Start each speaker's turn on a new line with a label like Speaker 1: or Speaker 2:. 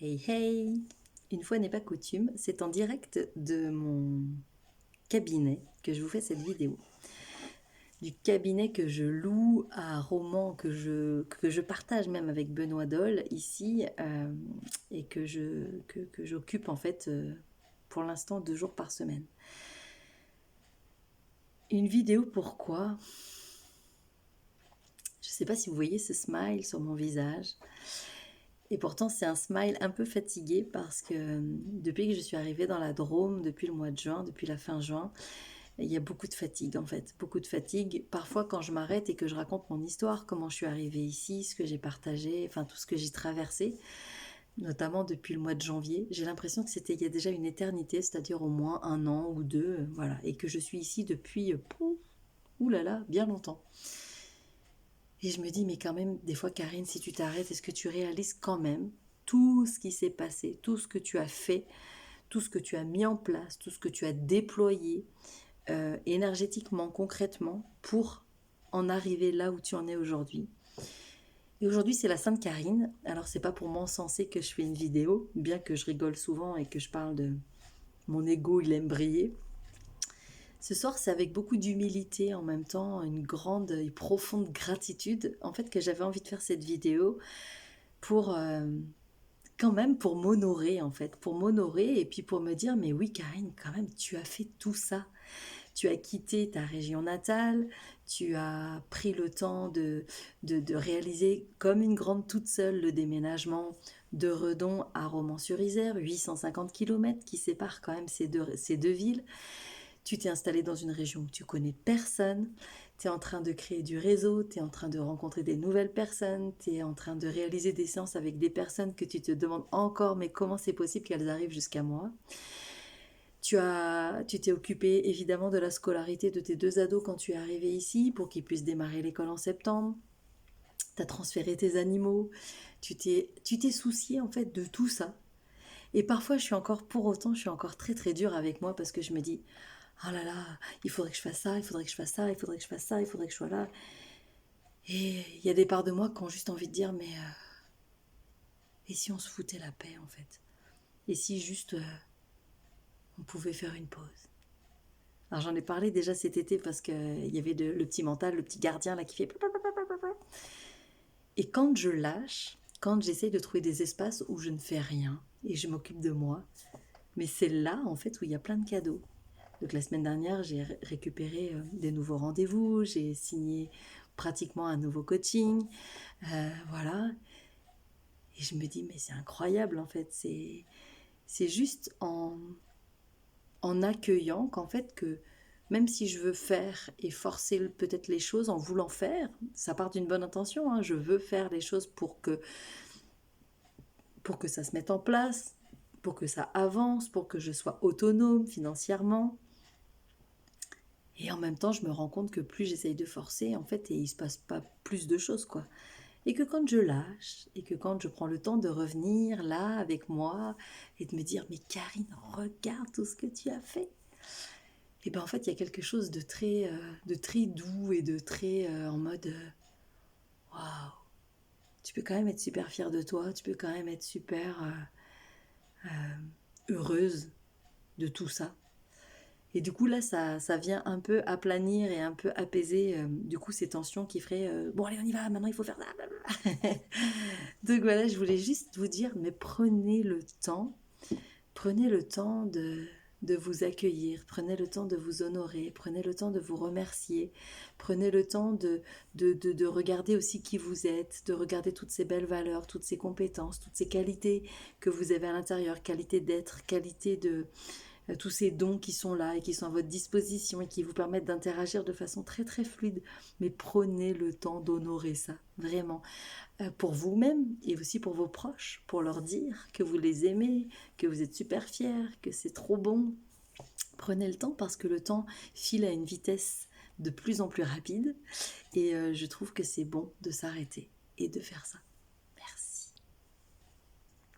Speaker 1: Hey hey! Une fois n'est pas coutume, c'est en direct de mon cabinet que je vous fais cette vidéo. Du cabinet que je loue à Romans, que je partage même avec Benoît Dole ici, et que j'occupe en fait pour l'instant 2 jours par semaine. Une vidéo pourquoi? Je ne sais pas si vous voyez ce smile sur mon visage. Et pourtant, c'est un smile un peu fatigué parce que depuis que je suis arrivée dans la Drôme, depuis le mois de juin, depuis la fin juin, il y a beaucoup de fatigue en fait, beaucoup de fatigue. Parfois quand je m'arrête et que je raconte mon histoire, comment je suis arrivée ici, ce que j'ai partagé, enfin tout ce que j'ai traversé, notamment depuis le mois de janvier, j'ai l'impression que c'était il y a déjà une éternité, c'est-à-dire au moins 1 an ou 2, voilà, et que je suis ici depuis, oulala, bien longtemps. Et je me dis, mais quand même, des fois, Karine, si tu t'arrêtes, est-ce que tu réalises quand même tout ce qui s'est passé, tout ce que tu as fait, tout ce que tu as mis en place, tout ce que tu as déployé énergétiquement, concrètement, pour en arriver là où tu en es aujourd'hui. Et aujourd'hui, c'est la Sainte Karine. Alors, c'est pas pour m'encenser que je fais une vidéo, bien que je rigole souvent et que je parle de mon ego, il aime briller. Ce soir, c'est avec beaucoup d'humilité, en même temps, une grande et profonde gratitude, en fait, que j'avais envie de faire cette vidéo pour, quand même, pour m'honorer, en fait, pour m'honorer et puis pour me dire, mais oui, Karine, quand même, tu as fait tout ça. Tu as quitté ta région natale, tu as pris le temps de réaliser comme une grande toute seule le déménagement de Redon à Romans-sur-Isère, 850 km qui séparent quand même ces deux villes. Tu t'es installé dans une région où tu connais personne, tu es en train de créer du réseau, tu es en train de rencontrer des nouvelles personnes, tu es en train de réaliser des séances avec des personnes que tu te demandes encore, mais comment c'est possible qu'elles arrivent jusqu'à moi? Tu t'es occupé évidemment de la scolarité de tes 2 ados quand tu es arrivé ici pour qu'ils puissent démarrer l'école en septembre. Tu as transféré tes animaux, tu t'es soucié en fait de tout ça. Et parfois, pour autant, je suis encore très très dure avec moi parce que je me dis, oh là là, il faudrait que je fasse ça, il faudrait que je fasse ça, il faudrait que je fasse ça, il faudrait que je sois là. Et il y a des parts de moi qui ont juste envie de dire, mais et si on se foutait la paix en fait? Et si juste on pouvait faire une pause? Alors j'en ai parlé déjà cet été parce qu'il y avait le petit mental, le petit gardien là qui fait... Et quand je lâche, quand j'essaye de trouver des espaces où je ne fais rien et je m'occupe de moi, mais c'est là en fait où il y a plein de cadeaux. Donc la semaine dernière, j'ai récupéré des nouveaux rendez-vous, j'ai signé pratiquement un nouveau coaching, voilà. Et je me dis, mais c'est incroyable en fait, c'est juste en accueillant qu'en fait que même si je veux faire et forcer peut-être les choses en voulant faire, ça part d'une bonne intention, hein, je veux faire les choses pour que ça se mette en place, pour que ça avance, pour que je sois autonome financièrement. Et en même temps, je me rends compte que plus j'essaye de forcer, en fait, et il se passe pas plus de choses, quoi. Et que quand je lâche, et que quand je prends le temps de revenir là avec moi, et de me dire, mais Karine, regarde tout ce que tu as fait. Et bien en fait, il y a quelque chose de très doux et de très en mode, waouh, tu peux quand même être super fière de toi, tu peux quand même être super heureuse de tout ça. Et du coup, là, ça vient un peu aplanir et un peu apaiser du coup ces tensions qui feraient bon, allez, on y va, maintenant il faut faire ça. Blablabla. Donc voilà, je voulais juste vous dire, mais prenez le temps de vous accueillir, prenez le temps de vous honorer, prenez le temps de vous remercier, prenez le temps de regarder aussi qui vous êtes, de regarder toutes ces belles valeurs, toutes ces compétences, toutes ces qualités que vous avez à l'intérieur, qualité d'être, qualité de tous ces dons qui sont là et qui sont à votre disposition et qui vous permettent d'interagir de façon très très fluide. Mais prenez le temps d'honorer ça, vraiment, pour vous-même et aussi pour vos proches, pour leur dire que vous les aimez, que vous êtes super fiers, que c'est trop bon. Prenez le temps parce que le temps file à une vitesse de plus en plus rapide et je trouve que c'est bon de s'arrêter et de faire ça.